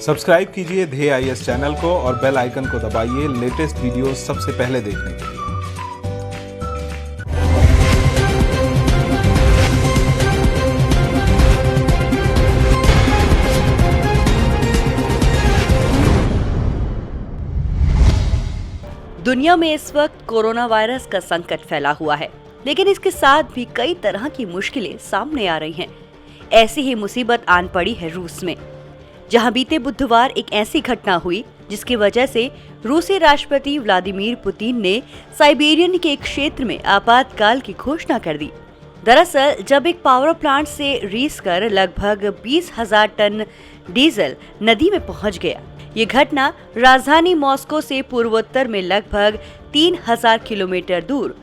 Subscribe कीजिए ध्येय IAS channel को और बेल आइकन को दबाइए लेटेस्ट वीडियो सबसे पहले देखने के लिए। दुनिया में इस वक्त कोरोना वायरस का संकट फैला हुआ है, लेकिन इसके साथ भी कई तरह की मुश्किलें सामने आ रही हैं। ऐसी ही मुसीबत आन पड़ी है रूस में, जहां बीते बुधवार एक ऐसी घटना हुई जिसकी वजह से रूसी राष्ट्रपति व्लादिमीर पुतिन ने साइबेरियन के एक क्षेत्र में आपातकाल की घोषणा कर दी। दरअसल जब एक पावर प्लांट से रीस कर लगभग 20,000 टन डीजल नदी में पहुंच गया। ये घटना राजधानी मॉस्को से पूर्वोत्तर में लगभग 3,000 किलोमीटर दूर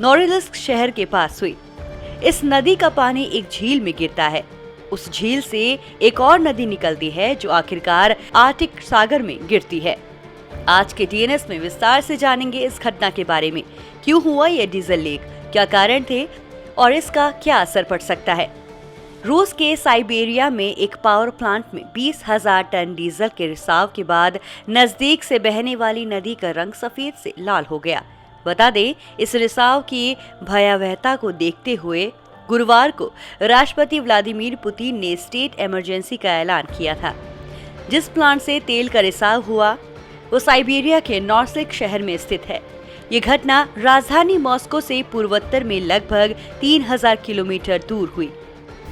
नोरिलिस्क शहर के पास हुई। इस नदी का पानी एक झील में गिरता है। उस झील से एक और नदी निकलती है जो आखिरकार आर्कटिक सागर में गिरती है। आज के टीएनएस में विस्तार से जानेंगे इस घटना के बारे में। क्यों हुआ ये डीजल लीक, क्या कारण थे और इसका क्या असर पड़ सकता है। रूस के साइबेरिया में एक पावर प्लांट में 20,000 टन डीजल के रिसाव के बाद नजदीक से बहने वाली नदी का रंग सफेद से लाल हो गया। बता दें, इस रिसाव की भयावहता को देखते हुए गुरुवार को राष्ट्रपति व्लादिमीर पुतिन ने स्टेट इमरजेंसी का ऐलान किया था। जिस प्लांट से तेल का रिसाव हुआ वो साइबेरिया के नोरिलिस्क शहर में स्थित है। ये घटना राजधानी मॉस्को से पूर्वोत्तर में लगभग 3,000 किलोमीटर दूर हुई।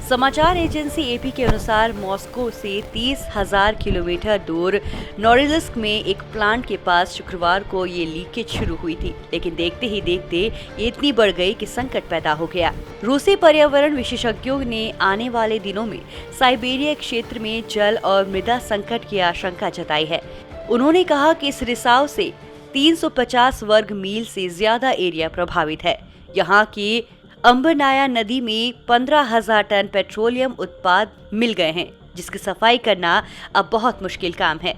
समाचार एजेंसी एपी के अनुसार मॉस्को से 30,000 किलोमीटर दूर नोरिलिस्क में एक प्लांट के पास शुक्रवार को ये लीकेज शुरू हुई थी, लेकिन देखते ही देखते ये इतनी बढ़ गई कि संकट पैदा हो गया। रूसी पर्यावरण विशेषज्ञों ने आने वाले दिनों में साइबेरिया क्षेत्र में जल और मृदा संकट की आशंका जताई है। उन्होंने कहा कि इस रिसाव से 350 वर्ग मील से ज्यादा एरिया प्रभावित है। यहाँ की अंबरनाया नदी में 15,000 टन पेट्रोलियम उत्पाद मिल गए हैं, जिसकी सफाई करना अब बहुत मुश्किल काम है।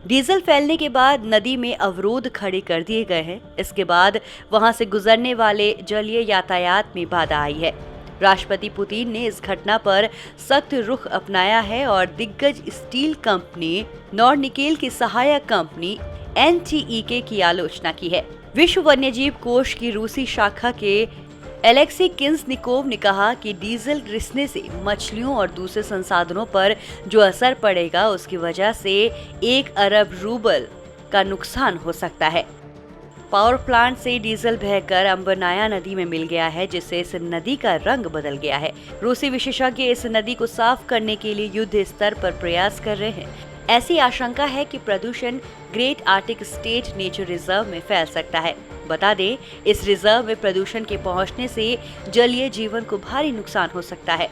डीजल फैलने के बाद नदी में अवरोध खड़े कर दिए गए हैं। इसके बाद वहां से गुजरने वाले जलीय यातायात में बाधा आई है। राष्ट्रपति पुतिन ने इस घटना पर सख्त रुख अपनाया है और दिग्गज स्टील कंपनी नॉर्निकेल की सहायक कंपनी NTEK की आलोचना की है। विश्व वन्यजीव कोष की रूसी शाखा के एलेक्सी किन्सनिकोव ने कहा कि डीजल रिसने से मछलियों और दूसरे संसाधनों पर जो असर पड़ेगा उसकी वजह से 1 अरब रूबल का नुकसान हो सकता है। पावर प्लांट से डीजल बहकर अंबरनाया नदी में मिल गया है, जिससे इस नदी का रंग बदल गया है। रूसी विशेषज्ञ इस नदी को साफ करने के लिए युद्ध स्तर पर प्रयास कर रहे हैं। ऐसी आशंका है कि प्रदूषण great Arctic state nature reserve में फैल सकता है। बता दें, इस रिजर्व में प्रदूषण के पहुंचने से जलीय जीवन को भारी नुकसान हो सकता है।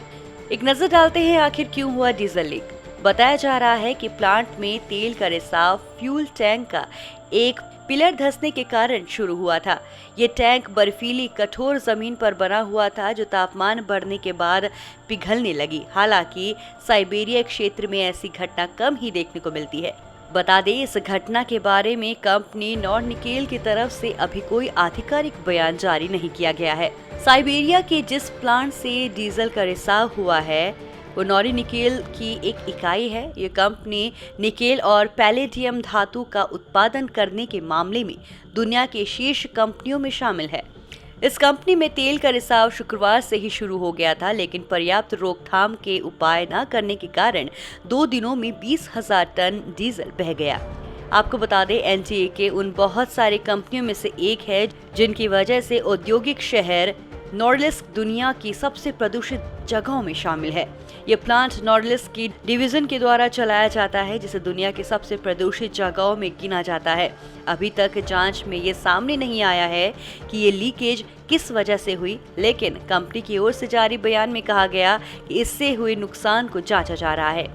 एक नजर डालते हैं आखिर क्यों हुआ डीजल लीक। बताया जा रहा है कि प्लांट में तेल का रिसाव फ्यूल टैंक का एक पिलर धंसने के कारण शुरू हुआ था। ये टैंक बर्फीली कठोर जमीन पर बना हुआ था जो तापमान बढ़ने के बाद पिघलने लगी। हालांकि साइबेरिया क्षेत्र में ऐसी घटना कम ही देखने को मिलती है। बता दें, इस घटना के बारे में कंपनी नॉर्निकेल की तरफ से अभी कोई आधिकारिक बयान जारी नहीं किया गया है। साइबेरिया के जिस प्लांट से डीजल का रिसाव हुआ है वो नॉर्निकेल की एक इकाई है। ये कंपनी निकेल और पैलेडियम धातु का उत्पादन करने के मामले में दुनिया के शीर्ष कंपनियों में शामिल है। इस कंपनी में तेल का रिसाव शुक्रवार से ही शुरू हो गया था, लेकिन पर्याप्त रोकथाम के उपाय न करने के कारण 2 दिनों में 20,000 टन डीजल बह गया। आपको बता दें, NTEK उन बहुत सारी कंपनियों में से एक है जिनकी वजह से औद्योगिक शहर नोरिलिस्क दुनिया की सबसे प्रदूषित जगहों में शामिल है। ये प्लांट नोरिलिस्क की डिवीजन के द्वारा चलाया जाता है, जिसे दुनिया की सबसे प्रदूषित जगहों में गिना जाता है। अभी तक जांच में ये सामने नहीं आया है कि ये लीकेज किस वजह से हुई, लेकिन कंपनी की ओर से जारी बयान में कहा गया कि इससे हुए नुकसान को जांचा जा रहा है।